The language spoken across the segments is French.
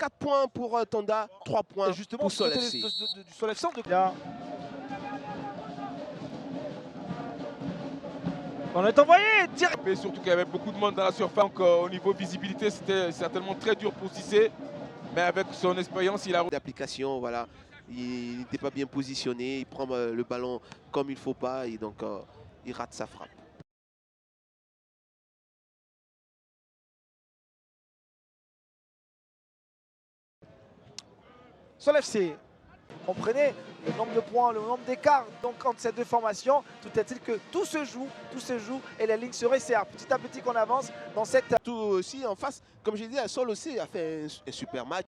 4 points pour Tanda, 3 points justement, pour Sol du FC. Sol FC. Là. On est envoyé direct. Mais surtout qu'il y avait beaucoup de monde dans la surface. Donc, au niveau visibilité, c'était certainement très dur pour Cissé. Mais avec son expérience, il a... D'application, voilà. Il n'était pas bien positionné. Il prend le ballon comme il ne faut pas. Et donc, il rate sa frappe. Sol FC. Vous comprenez le nombre de points, le nombre d'écarts donc entre ces deux formations. Tout est-il que tout se joue et les lignes se resserrent. Petit à petit qu'on avance dans cette... Tout aussi en face, comme j'ai dit, Sol aussi a fait un super match.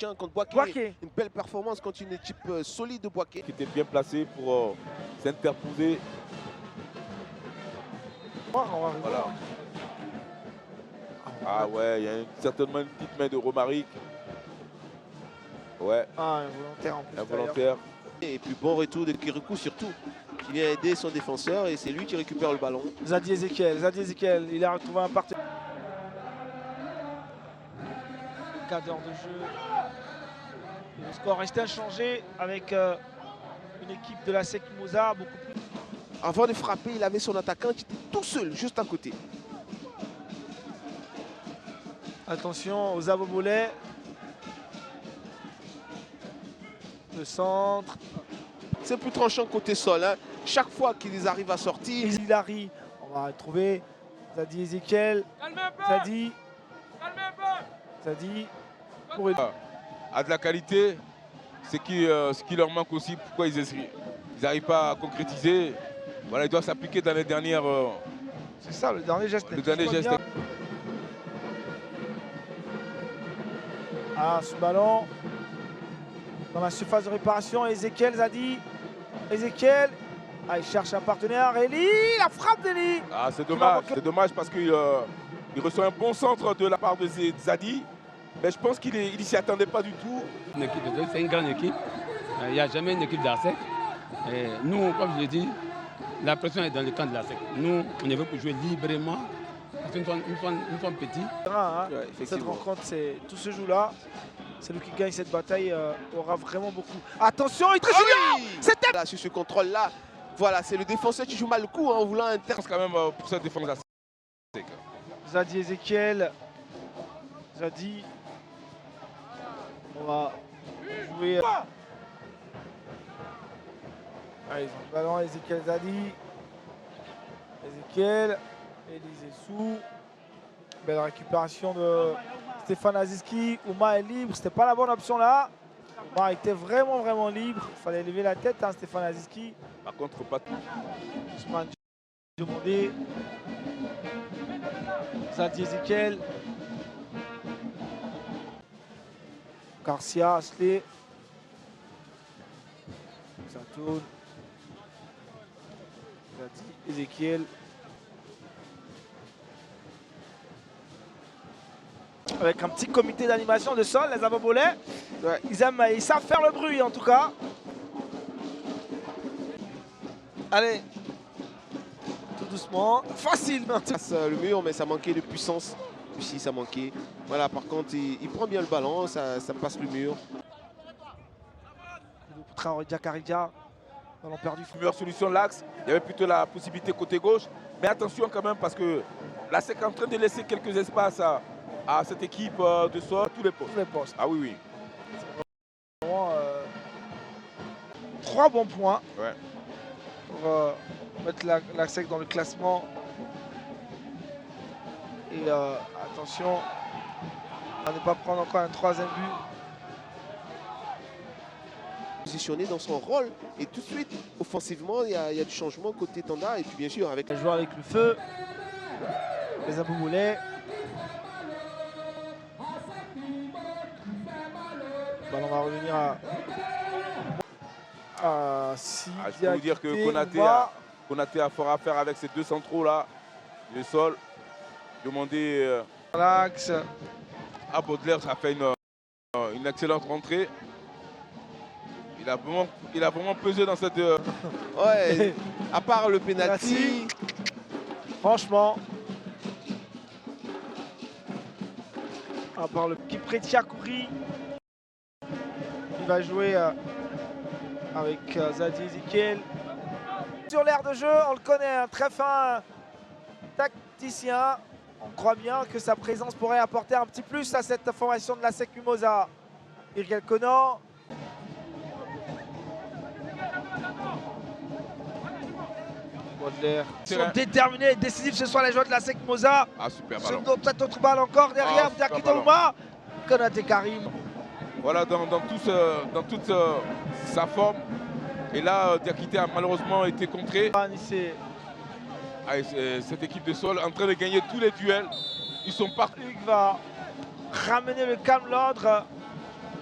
Contre Boaké. Une belle performance contre une équipe solide de Boaké. Qui était bien placé pour s'interposer. Voilà. Ah ouais, il y a certainement une petite main de Romaric. Ouais. Ah, involontaire en plus. Involontaire. Et puis bon retour de Kirikou surtout, qui vient aider son défenseur et c'est lui qui récupère le ballon. Zadi Ezekiel, il a retrouvé un partenaire. Quart d'heure de jeu. Le score reste inchangé avec une équipe de la SEC Mimosa beaucoup plus. Avant de frapper, il avait son attaquant qui était tout seul, juste à côté. Attention aux abobolets. Le centre. C'est plus tranchant côté Sol. Hein. Chaque fois qu'ils arrivent à sortir. Hilary, on va retrouver Zadi Ezekiel. Zadi. Pour A de la qualité, ce qui leur manque aussi, pourquoi ils n'arrivent pas à concrétiser. Voilà, ils doivent s'appliquer dans les dernières... C'est ça, le dernier geste. Le dernier geste. Ah, ce ballon. Dans la surface de réparation, Ezekiel, Zadi. Ezekiel. Ah, il cherche un partenaire. Eli, la frappe d'Eli. Ah, c'est dommage parce qu'il reçoit un bon centre de la part de Zadi. Mais je pense qu'il ne s'y attendait pas du tout. C'est une grande équipe. Il n'y a jamais une équipe d'ASEC. Nous, comme je l'ai dit, la pression est dans le camp de l'ASEC. Nous, on est venu pour jouer librement. Parce que nous sommes petits. Ouais, cette rencontre, tout se joue là. Celui qui gagne cette bataille aura vraiment beaucoup. Attention, il triche C'était là, sur ce contrôle-là, voilà, c'est le défenseur qui joue mal le coup en voulant Je pense quand même pour cette défense d'ASEC. Zadi Ezekiel. Zadi. On va jouer. Allez, ils ont le ballon, Ezekiel Zadi. Ezekiel. Élisée Sou. Belle récupération de Stéphane Aziski. Ouma est libre, c'était pas la bonne option là. Ouma était vraiment libre. Il fallait lever la tête, hein, Stéphane Aziski. Par contre, pas tout. Ousmane Diomondé. Zadi Ezekiel. Garcia, Asley. Ça tourne. Zadi Ezekiel. Avec un petit comité d'animation de Sol, les abobolets. Ouais, ils savent faire le bruit en tout cas. Allez. Tout doucement. Facile. Le mur, mais ça manquait de puissance. Ici, ça manquait. Voilà, par contre, il prend bien le ballon, ça passe le mur. Traoré Diakaridia. Ballon perdu. Meilleure solution, l'axe. Il y avait plutôt la possibilité côté gauche. Mais attention quand même parce que là, c'est en train de laisser quelques espaces à cette équipe de Sol, tous les postes. Ah oui. Vraiment, 3 bons points pour mettre la SEC dans le classement. Et attention à ne pas prendre encore un 3e but. Positionné dans son rôle et tout de suite, offensivement, il y a du changement côté Tanda et puis bien sûr avec... Les joueurs avec le feu, les abobolets. Le ballon va revenir à je peux vous dire que Konaté a fort à faire avec ces deux centraux là. Le Sol, demander l'axe. À Baudelaire, ça fait une excellente rentrée. Il a vraiment pesé dans cette... Ouais, à part le penalty. Franchement. À part le petit Pretia Kouri. Il va jouer avec Zadi Ezekiel. Sur l'aire de jeu, on le connaît, un très fin tacticien. On croit bien que sa présence pourrait apporter un petit plus à cette formation de la SEC Mimosa. Iriel Conan. Baudelaire. Ils sont déterminés et décisifs ce soir les joueurs de la SEC Mimosa. Ah, super C'est ballon. cette autre balle encore derrière Diakité Ouma. Konaté Karim. Voilà, dans toute sa forme. Et là, Diakité a malheureusement été contré. Cette équipe de Sol en train de gagner tous les duels. Ils sont partis. Hugues va ramener le calme, l'ordre.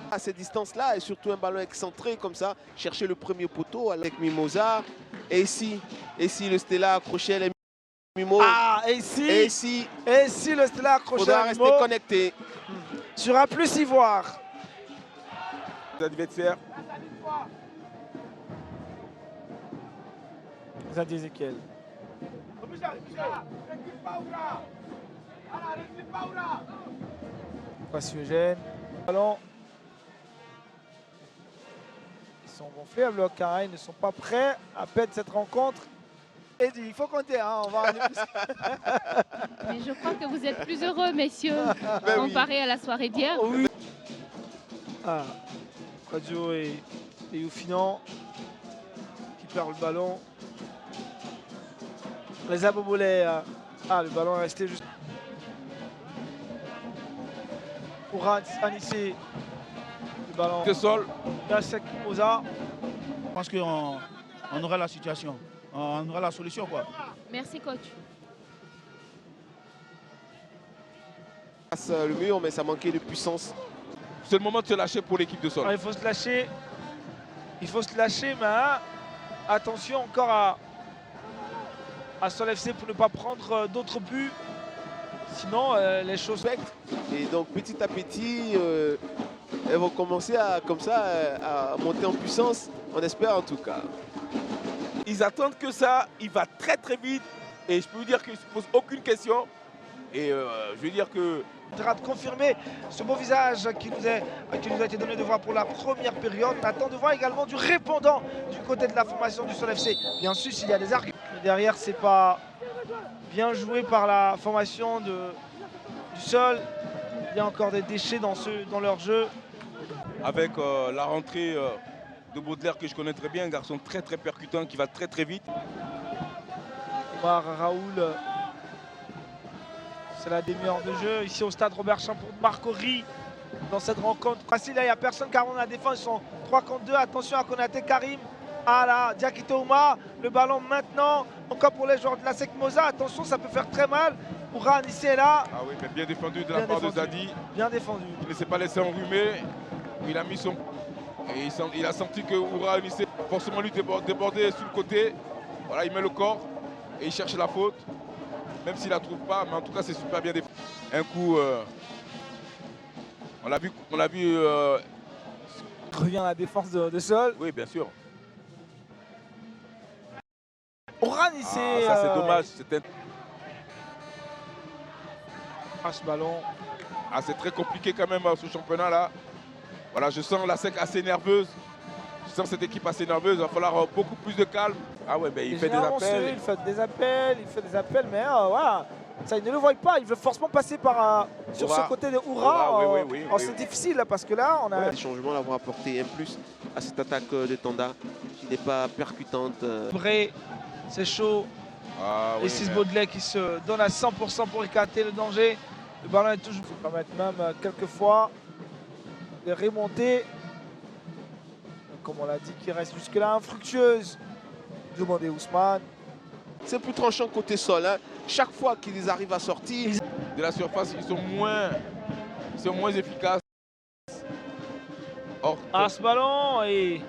À cette distance-là, et surtout un ballon excentré comme ça, chercher le premier poteau avec Mimosa. Et ici le Stella accroché les Mimo. Ah, et ici le Stella accroché faudra à rester Mimo. connecté. Sur un plus ivoire. L'adversaire. Zadi Ezekiel. Voici Eugène. Ballon. Ils sont gonflés à bloc, hein. Ils ne sont pas prêts à perdre cette rencontre. Et il faut compter, hein. On va aller plus. Mais je crois que vous êtes plus heureux, messieurs, Ben oui. comparé à la soirée d'hier. Oui. Ah, Quadio et Youfinan qui perdent le ballon. Les Abobolais. Ah, le ballon est resté juste. Pour Anissé. Le ballon. De Sol. Yasek Moza. Je pense qu'on aura la situation, on aura la solution, quoi. Merci, coach. Passe le mur, mais ça manquait de puissance. C'est le moment de se lâcher pour l'équipe de Sol. Alors, il faut se lâcher. Il faut se lâcher, mais hein, attention encore à Sol FC pour ne pas prendre d'autres buts. Sinon, les choses. Et donc petit à petit, elles vont commencer à monter en puissance. On espère en tout cas. Ils attendent que ça, il va très très vite. Et je peux vous dire qu'ils ne se posent aucune question. Et je veux dire que... En train de confirmer ce beau visage qui nous a été donné de voir pour la première période. On attend de voir également du répondant du côté de la formation du Sol FC. Bien sûr, s'il y a des arguments. Derrière, c'est pas bien joué par la formation du Sol. Il y a encore des déchets dans leur jeu. Avec la rentrée de Baudelaire que je connais très bien, un garçon très très percutant qui va très très vite. Omar Raoul. C'est la demi-heure de jeu ici au stade Robert Champ pour Marco Ri dans cette rencontre. Facile, là, il n'y a personne car on a la défense. Ils sont 3 contre 2. Attention à Konaté Karim. Ah là, Diakité Ouma. Le ballon maintenant. Encore pour les joueurs de la SEC Mimosa. Attention, ça peut faire très mal. Oura Anissé est là. Ah oui, mais bien défendu de la Bien part défendu. de Zadi. Bien défendu. Il ne s'est pas laissé enrhumer. Il a mis son... Et il a senti que Oura Anissé forcément lui débordait sur le côté. Voilà, il met le corps et il cherche la faute. Même s'il ne la trouve pas, mais en tout cas c'est super bien défendu. Un coup, on l'a vu. Revient à la défense de Sol. Oui, bien sûr. Oura Anissé. Ah, ça c'est dommage. Ce ballon. Ah, c'est très compliqué quand même ce championnat là. Voilà, je sens la SEC assez nerveuse. Je sens cette équipe assez nerveuse. Il va falloir beaucoup plus de calme. Ah ouais, ben il fait des appels. Il fait des appels, mais voilà. Ça, il ne le voit pas. Il veut forcément passer sur Oura. ce côté de Oura. Oui, c'est difficile parce que là, on a. Les changements vont apporter un plus à cette attaque de Tanda qui n'est pas percutante. Bré, c'est chaud. Ah, Et oui, 6 mais- Baudelaire qui se donne à 100% pour écarter le danger. Le ballon est toujours. Il faut permettre même quelquefois de remonter. Comme on l'a dit, qui reste jusque-là infructueuse. Demandez Ousmane. C'est plus tranchant côté Sol. Hein. Chaque fois qu'ils arrivent à sortir, de la surface, ils sont moins efficaces. Or, Ah, ce ballon et.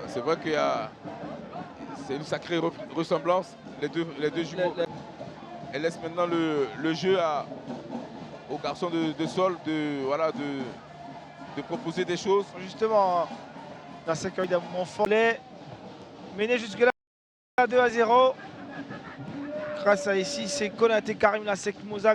c'est vrai qu'il y a c'est une sacrée ressemblance, les deux jumeaux. Elle laisse maintenant le jeu aux garçons de Sol de proposer des choses. Justement, la sécurité d'un moment fort. Mené jusque-là 2-0. Grâce à ici, c'est Konaté Karim, la SEC Mimosa.